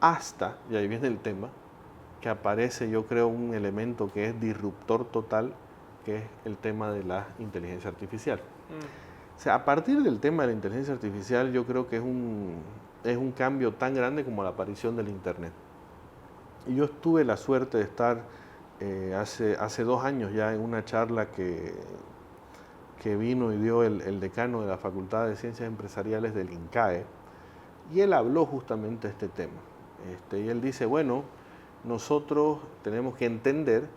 Hasta, y ahí viene el tema, que aparece, yo creo, un elemento que es disruptor total, que es el tema de la inteligencia artificial. O sea, a partir del tema de la inteligencia artificial, yo creo que es un cambio tan grande como la aparición del Internet. Y yo tuve la suerte de estar hace 2 años ya en una charla que vino y dio el decano de la Facultad de Ciencias Empresariales del INCAE, y él habló justamente de este tema. Y él dice, bueno, nosotros tenemos que entender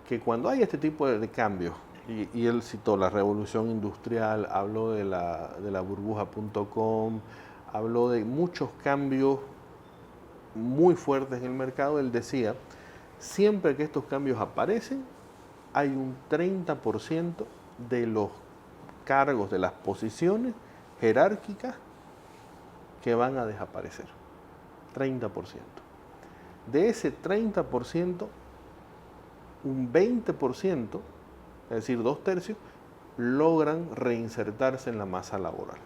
que cuando hay este tipo de cambios, y él citó la revolución industrial, habló de la burbuja.com, habló de muchos cambios muy fuertes en el mercado. Él decía, siempre que estos cambios aparecen, hay un 30% de los cargos, de las posiciones jerárquicas que van a desaparecer. 30%. De ese 30%, un 20%, es decir, 2/3, logran reinsertarse en la masa laboral.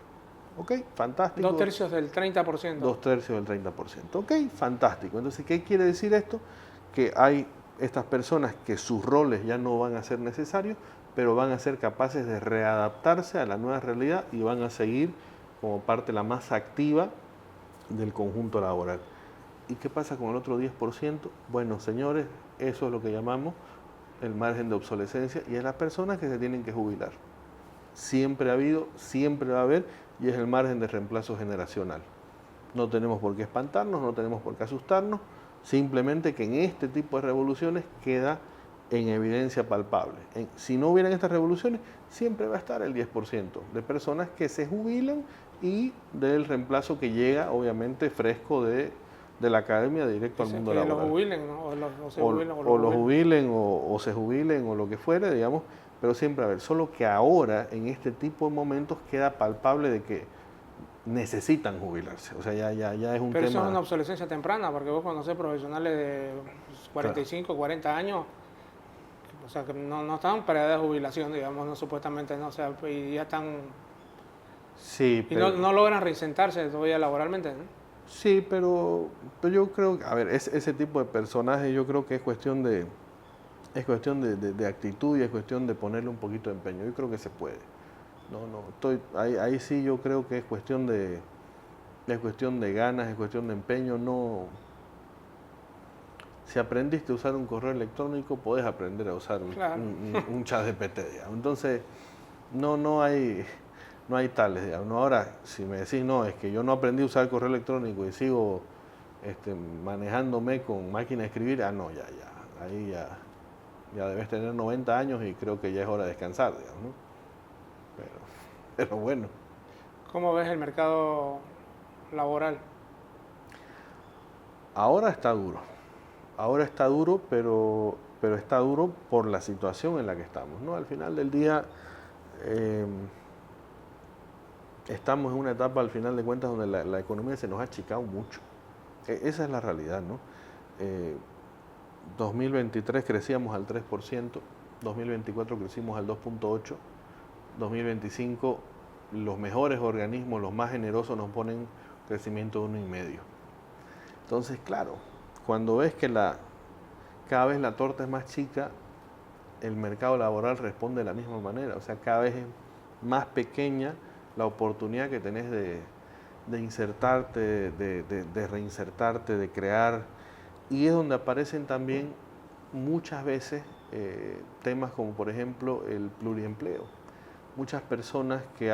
¿Ok? Fantástico. 2/3 del 30%. 2/3 del 30%. ¿Ok? Fantástico. Entonces, ¿qué quiere decir esto? Que hay estas personas que sus roles ya no van a ser necesarios, pero van a ser capaces de readaptarse a la nueva realidad y van a seguir como parte la más activa del conjunto laboral. ¿Y qué pasa con el otro 10%? Bueno, señores, eso es lo que llamamos el margen de obsolescencia y es las personas que se tienen que jubilar. Siempre ha habido, siempre va a haber y es el margen de reemplazo generacional. No tenemos por qué espantarnos, no tenemos por qué asustarnos, simplemente que en este tipo de revoluciones queda en evidencia palpable. Si no hubieran estas revoluciones, siempre va a estar el 10% de personas que se jubilan y del reemplazo que llega, obviamente, fresco de la academia directo al mundo laboral. Los jubilen, ¿no? Los jubilen o se jubilen o lo que fuere, digamos, pero siempre a ver. Solo que ahora, en este tipo de momentos, queda palpable de que necesitan jubilarse. O sea, ya es un tema... Pero eso es una obsolescencia temprana, porque vos conocés profesionales de 45, claro, 40 años, o sea, que no están para edad de jubilación, digamos, no supuestamente, no, o sea, y ya están... Sí, pero... Y no logran reinsentarse todavía laboralmente, ¿no? Sí, pero yo creo que, a ver, ese tipo de personajes yo creo que es cuestión de actitud y es cuestión de ponerle un poquito de empeño. Yo creo que se puede. Ahí sí yo creo que es cuestión de ganas, es cuestión de empeño. No, si aprendiste a usar un correo electrónico, podés aprender a usar claro, un chat GPT, digamos. Entonces, no hay tales, digamos. No, ahora, si me decís, no, es que yo no aprendí a usar el correo electrónico y sigo manejándome con máquina de escribir, no, ahí ya debes tener 90 años y creo que ya es hora de descansar, digamos, ¿no? Pero bueno. ¿Cómo ves el mercado laboral? Ahora está duro, pero está duro por la situación en la que estamos, ¿no? Al final del día... estamos en una etapa, al final de cuentas, donde la economía se nos ha achicado mucho. Esa es la realidad, ¿no? 2023 crecíamos al 3%, 2024 crecimos al 2.8%, 2025 los mejores organismos, los más generosos, nos ponen crecimiento de 1,5%. Entonces, claro, cuando ves que cada vez la torta es más chica, el mercado laboral responde de la misma manera, o sea, cada vez es más pequeña la oportunidad que tenés de insertarte, de reinsertarte, de crear, y es donde aparecen también muchas veces temas como por ejemplo el pluriempleo. Muchas personas que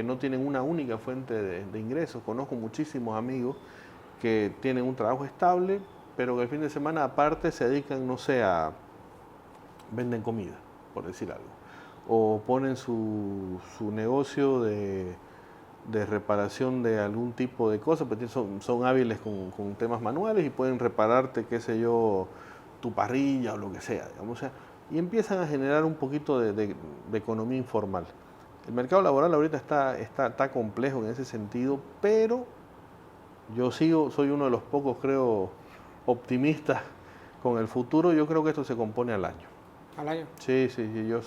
no tienen una única fuente de ingresos. Conozco muchísimos amigos que tienen un trabajo estable, pero que el fin de semana aparte se dedican, no sé, venden comida, por decir algo. O ponen su negocio de reparación de algún tipo de cosa, porque son hábiles con temas manuales y pueden repararte, qué sé yo, tu parrilla o lo que sea, digamos. O sea, y empiezan a generar un poquito de economía informal. El mercado laboral ahorita está complejo en ese sentido, pero yo soy uno de los pocos, creo, optimistas con el futuro. Yo creo que esto se compone al año. ¿Al año? Sí, yo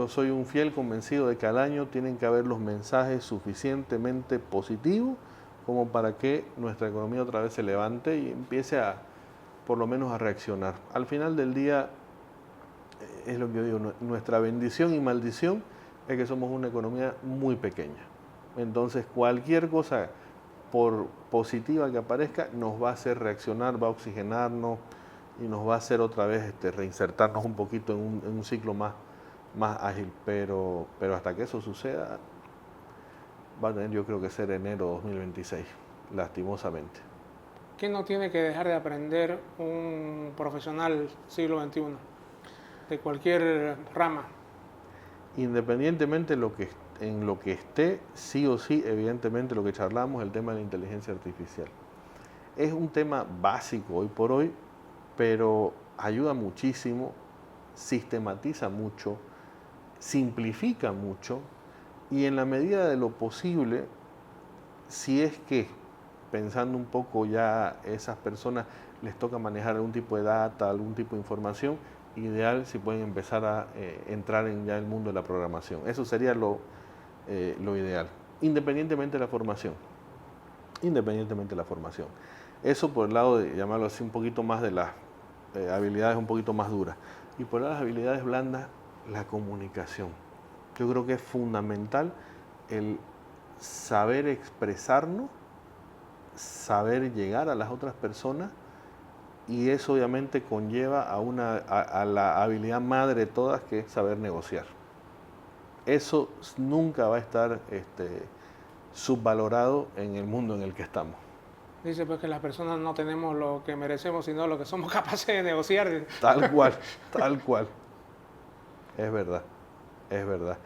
soy un fiel convencido de que al año tienen que haber los mensajes suficientemente positivos como para que nuestra economía otra vez se levante y empiece por lo menos a reaccionar. Al final del día, es lo que yo digo, nuestra bendición y maldición es que somos una economía muy pequeña. Entonces, cualquier cosa, por positiva que aparezca, nos va a hacer reaccionar, va a oxigenarnos y nos va a hacer otra vez reinsertarnos un poquito en un ciclo más ágil, pero hasta que eso suceda va a tener, yo creo, que ser enero 2026, lastimosamente. ¿Qué no tiene que dejar de aprender un profesional siglo XXI, de cualquier rama? Independientemente en lo que esté, sí o sí, evidentemente lo que charlamos, el tema de la inteligencia artificial. Es un tema básico hoy por hoy, pero ayuda muchísimo, sistematiza mucho, simplifica mucho y en la medida de lo posible, si es que pensando un poco ya esas personas les toca manejar algún tipo de data, algún tipo de información, ideal si pueden empezar a entrar en ya el mundo de la programación. Eso sería lo ideal, independientemente de la formación. Eso por el lado de llamarlo así un poquito más de habilidades un poquito más duras. Y por las habilidades blandas, la comunicación. Yo creo que es fundamental el saber expresarnos, saber llegar a las otras personas, y eso obviamente conlleva a la habilidad madre de todas, que es saber negociar. Eso nunca va a estar subvalorado en el mundo en el que estamos. Dice pues que las personas no tenemos lo que merecemos, sino lo que somos capaces de negociar. Tal cual, tal cual. Es verdad, es verdad.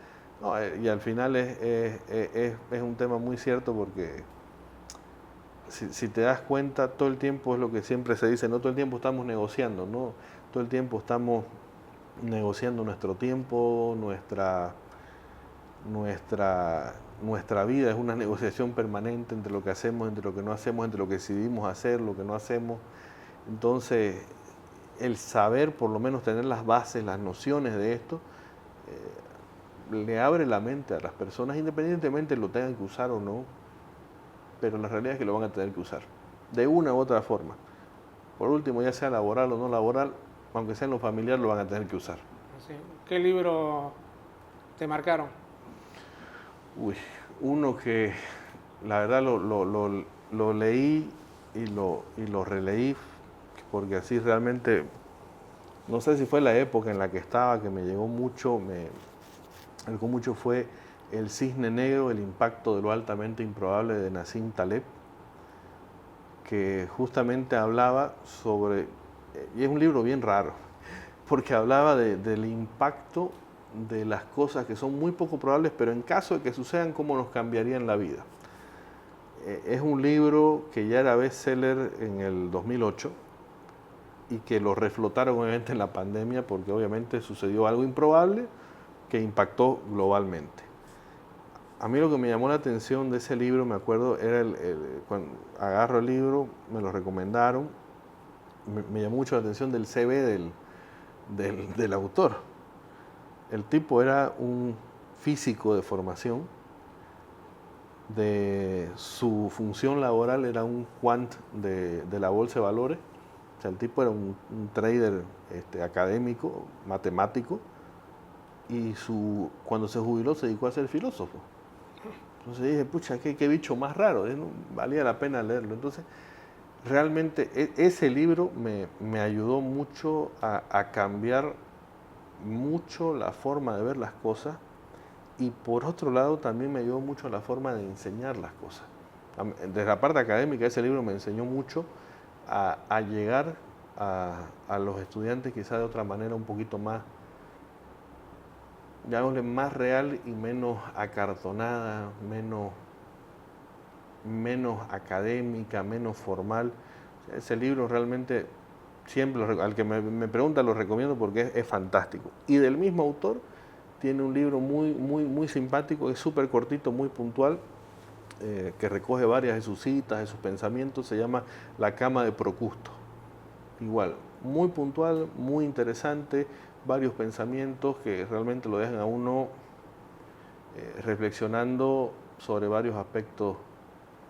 No, y al final es un tema muy cierto, porque si te das cuenta, todo el tiempo es lo que siempre se dice, no todo el tiempo estamos negociando, no todo el tiempo estamos negociando nuestro tiempo, nuestra vida es una negociación permanente entre lo que hacemos, entre lo que no hacemos, entre lo que decidimos hacer, lo que no hacemos. Entonces, el saber, por lo menos tener las bases, las nociones de esto, le abre la mente a las personas, independientemente lo tengan que usar o no, pero la realidad es que lo van a tener que usar, de una u otra forma. Por último, ya sea laboral o no laboral, aunque sea en lo familiar, lo van a tener que usar. Sí. ¿Qué libro te marcaron? Uy, uno que la verdad lo leí y lo releí, porque así realmente, no sé si fue la época en la que estaba, que me llegó mucho, algo mucho, fue El Cisne Negro, el impacto de lo altamente improbable, de Nassim Taleb, que justamente hablaba sobre, y es un libro bien raro, porque hablaba del impacto de las cosas que son muy poco probables, pero en caso de que sucedan, cómo nos cambiarían la vida. Es un libro que ya era bestseller en el 2008 y que lo reflotaron obviamente en la pandemia, porque obviamente sucedió algo improbable que impactó globalmente. A mí lo que me llamó la atención de ese libro, me acuerdo, era cuando agarro el libro, me lo recomendaron, me llamó mucho la atención del CV del autor. El tipo era un físico de formación, de su función laboral era un quant de la bolsa de valores, o sea, el tipo era un trader académico, matemático, y cuando se jubiló se dedicó a ser filósofo. Entonces dije, pucha, qué bicho más raro, valía la pena leerlo. Entonces, realmente ese libro me ayudó mucho a cambiar mucho la forma de ver las cosas, y por otro lado también me ayudó mucho la forma de enseñar las cosas. Desde la parte académica, ese libro me enseñó mucho a llegar a los estudiantes quizás de otra manera un poquito más, llamémosle, más real y menos acartonada, menos académica, menos formal. Ese libro realmente, siempre al que me pregunta, lo recomiendo porque es fantástico. Y del mismo autor tiene un libro muy simpático, es súper cortito, muy puntual, que recoge varias de sus citas, de sus pensamientos, se llama La cama de Procusto. Igual, muy puntual, muy interesante, varios pensamientos que realmente lo dejan a uno reflexionando sobre varios aspectos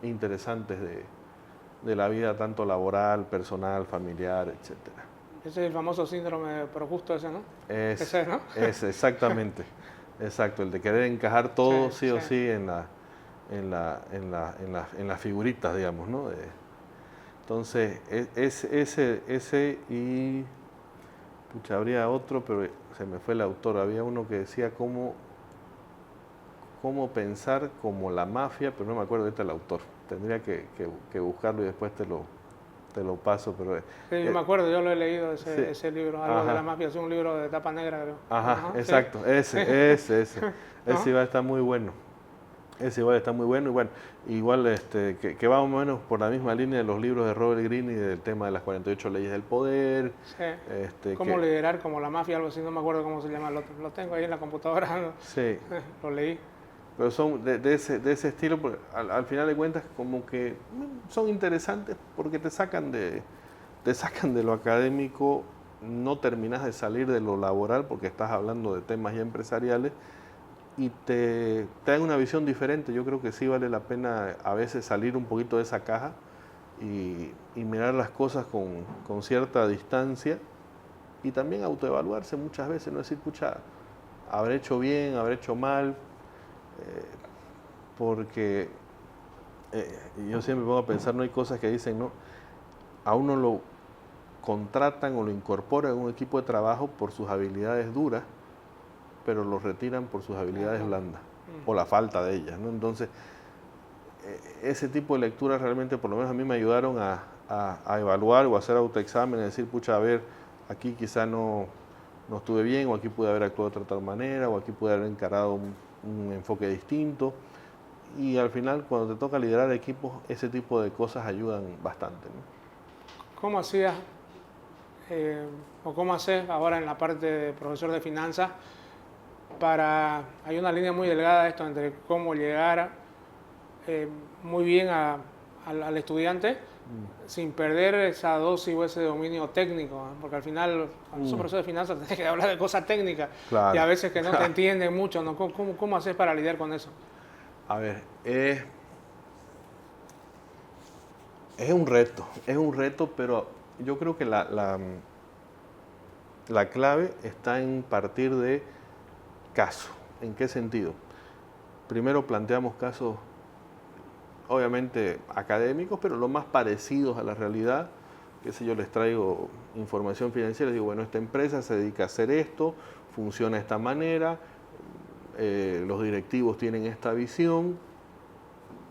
interesantes de la vida, tanto laboral, personal, familiar, etcétera. Ese es el famoso síndrome de Procusto ese, ¿no? Ese, ¿no? Exactamente. Exacto, el de querer encajar todo sí o sí en las figuritas, digamos, ¿no? Entonces, ese y... Pucha, habría otro, pero se me fue el autor. Había uno que decía cómo pensar como la mafia, pero no me acuerdo ahorita el autor. Tendría que buscarlo y después te lo paso. Pero, sí, yo me acuerdo, yo lo he leído, ese libro, algo ajá, de la mafia, es un libro de tapa negra, creo. Ajá, exacto, ¿sí? Ese iba a estar muy bueno. Ese igual está muy bueno, y bueno, igual que va más o menos por la misma línea de los libros de Robert Greene y del tema de las 48 leyes del poder. Sí. Cómo liderar como la mafia, algo así, no me acuerdo cómo se llama, lo tengo ahí en la computadora, ¿no? Sí. Lo leí. Pero son de ese estilo, porque al final de cuentas como que son interesantes porque te sacan de lo académico, no terminas de salir de lo laboral porque estás hablando de temas ya empresariales, y te dan una visión diferente. Yo creo que sí vale la pena a veces salir un poquito de esa caja y y mirar las cosas con cierta distancia y también autoevaluarse muchas veces, no decir, pucha, habré hecho bien, habré hecho mal, porque yo siempre me pongo a pensar, no hay cosas que dicen, no, a uno lo contratan o lo incorporan en un equipo de trabajo por sus habilidades duras, pero lo retiran por sus habilidades blandas o la falta de ellas, ¿no? Entonces, ese tipo de lecturas realmente, por lo menos a mí me ayudaron a evaluar o a hacer autoexámenes, decir, pucha, a ver, aquí quizá no estuve bien, o aquí pude haber actuado de otra tal manera, o aquí pude haber encarado un enfoque distinto. Y al final, cuando te toca liderar equipos, ese tipo de cosas ayudan bastante, ¿no? ¿Cómo hacías o cómo haces ahora en la parte de profesor de finanzas hay una línea muy delgada esto entre cómo llegar muy bien al estudiante sin perder esa dosis o ese dominio técnico, ¿eh? Porque al final, cuando sos profesor de finanzas, tenés que hablar de cosas técnicas Claro. y a veces que no te entienden mucho, ¿no? ¿Cómo haces para lidiar con eso? A ver, es un reto, pero yo creo que la clave está en partir de caso. ¿En qué sentido? Primero planteamos casos, obviamente académicos, pero lo más parecidos a la realidad. Qué sé yo, les traigo información financiera, les digo, bueno, esta empresa se dedica a hacer esto, funciona de esta manera, los directivos tienen esta visión,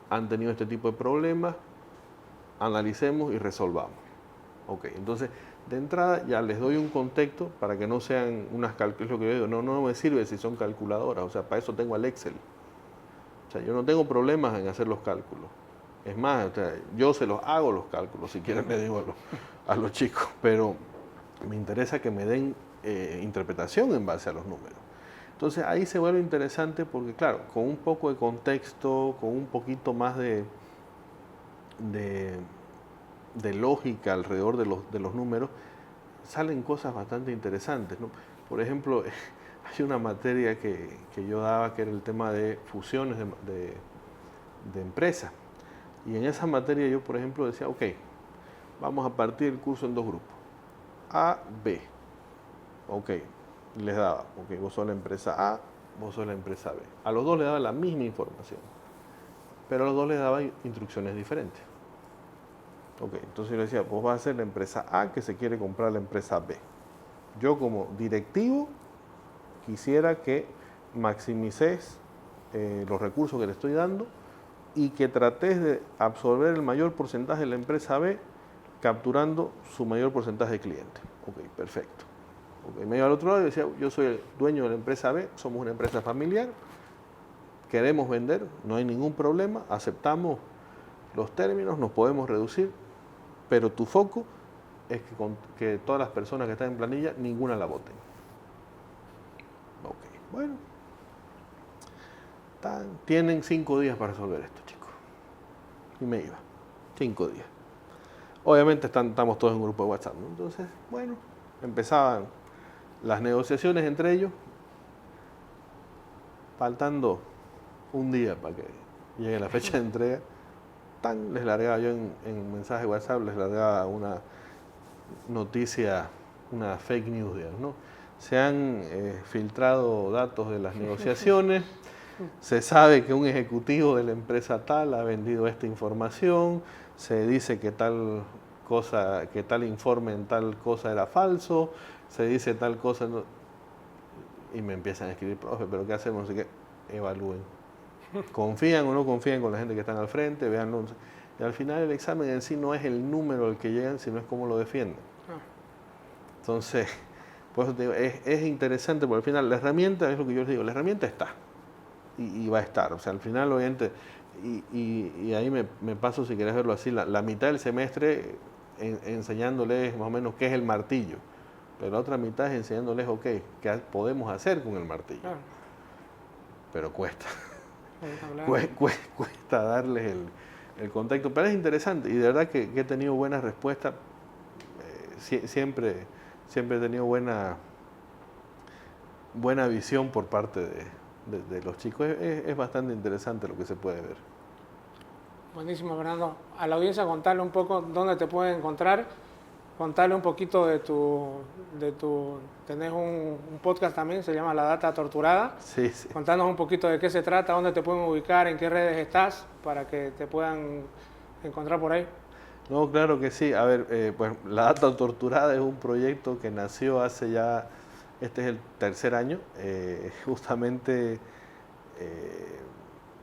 han tenido este tipo de problemas, analicemos y resolvamos. Ok, entonces de entrada ya les doy un contexto para que no sean unas cálculos, lo que yo digo, no me sirve si son calculadoras, o sea, para eso tengo el Excel. O sea, yo no tengo problemas en hacer los cálculos. Es más, o sea, yo se los hago los cálculos, si quieren le digo a los chicos, pero me interesa que me den interpretación en base a los números. Entonces ahí se vuelve interesante porque, claro, con un poco de contexto, con un poquito más de lógica alrededor de los números, salen cosas bastante interesantes, ¿no? Por ejemplo, hay una materia que yo daba que era el tema de fusiones de empresas. Y en esa materia yo, por ejemplo, decía, ok, vamos a partir el curso en dos grupos. A, B. Ok, les daba, ok, vos sos la empresa A, vos sos la empresa B. A los dos les daba la misma información, pero a los dos les daba instrucciones diferentes. Ok, entonces yo le decía, vos vas a ser la empresa A que se quiere comprar la empresa B. Yo como directivo quisiera que maximices los recursos que le estoy dando y que trates de absorber el mayor porcentaje de la empresa B capturando su mayor porcentaje de clientes. Ok, perfecto. Okay, me iba al otro lado y decía, yo soy el dueño de la empresa B, somos una empresa familiar, queremos vender, no hay ningún problema, aceptamos los términos, nos podemos reducir, pero tu foco es que todas las personas que están en planilla, ninguna la voten. Ok, bueno. Tienen 5 días para resolver esto, chicos. Y me iba. 5 días. Obviamente estamos todos en un grupo de WhatsApp, ¿no? Entonces, bueno, empezaban las negociaciones entre ellos, faltando un día para que llegue la fecha de entrega. Les largaba yo en mensaje de WhatsApp, les largaba una noticia, una fake news, digamos, ¿no? Se han filtrado datos de las negociaciones, se sabe que un ejecutivo de la empresa tal ha vendido esta información, se dice que tal cosa, que tal informe en tal cosa era falso, se dice tal cosa, no, y me empiezan a escribir, profe, pero ¿qué hacemos? Así que evalúen. Confían o no confían con la gente que están al frente, véanlo. Y al final el examen en sí no es el número al que llegan, sino es cómo lo defienden. Entonces, por eso te digo, es interesante, porque al final la herramienta, es lo que yo les digo, la herramienta está y va a estar. O sea, al final, obviamente, y ahí me paso, si querés verlo así, la mitad del semestre enseñándoles más o menos qué es el martillo, pero la otra mitad es enseñándoles, ok, qué podemos hacer con el martillo. Pero cuesta. Cuesta darles el contexto, pero es interesante y de verdad que he tenido buenas respuestas, siempre he tenido buena visión por parte de los chicos, es bastante interesante lo que se puede ver. Buenísimo, Fernando. A la audiencia contarle un poco dónde te pueden encontrar, contarle un poquito tenés un podcast también, se llama La Data Torturada. Sí, sí. Contanos un poquito de qué se trata, dónde te pueden ubicar, en qué redes estás, para que te puedan encontrar por ahí. No, claro que sí. A ver, pues La Data Torturada es un proyecto que nació hace ya, este es el tercer año, justamente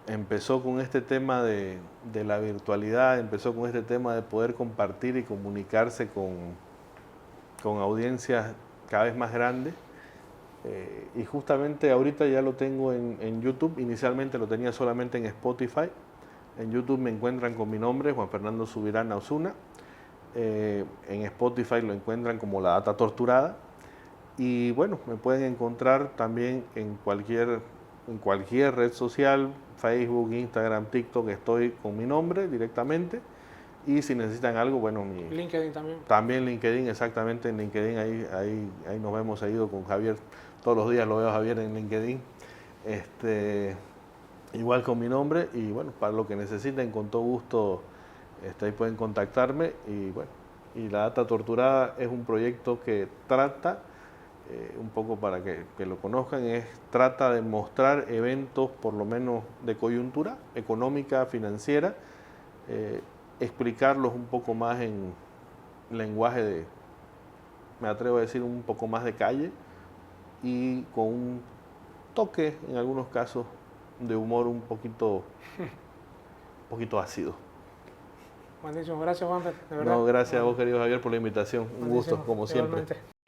empezó con este tema de la virtualidad, empezó con este tema de poder compartir y comunicarse con audiencias cada vez más grandes. Y justamente ahorita ya lo tengo en YouTube, inicialmente lo tenía solamente en Spotify. En YouTube me encuentran con mi nombre, Juan Fernando Subirana Osuna. En Spotify lo encuentran como La Data Torturada. Y bueno, me pueden encontrar también en cualquier red social, Facebook, Instagram, TikTok, estoy con mi nombre directamente. Y si necesitan algo, bueno, LinkedIn también. También LinkedIn, exactamente, en LinkedIn ahí nos vemos seguido con Javier. Todos los días lo veo a Javier en LinkedIn. Igual con mi nombre y bueno, para lo que necesiten, con todo gusto, ahí pueden contactarme. Y bueno, y La Data Torturada es un proyecto que trata, un poco para que lo conozcan, trata de mostrar eventos por lo menos de coyuntura económica, financiera, explicarlos un poco más en lenguaje me atrevo a decir, un poco más de calle y con un toque, en algunos casos, de humor un poquito ácido. Buenísimo, gracias Juanfer, de verdad. No, gracias a vos, querido Javier, por la invitación. Un gusto, como siempre. Igualmente.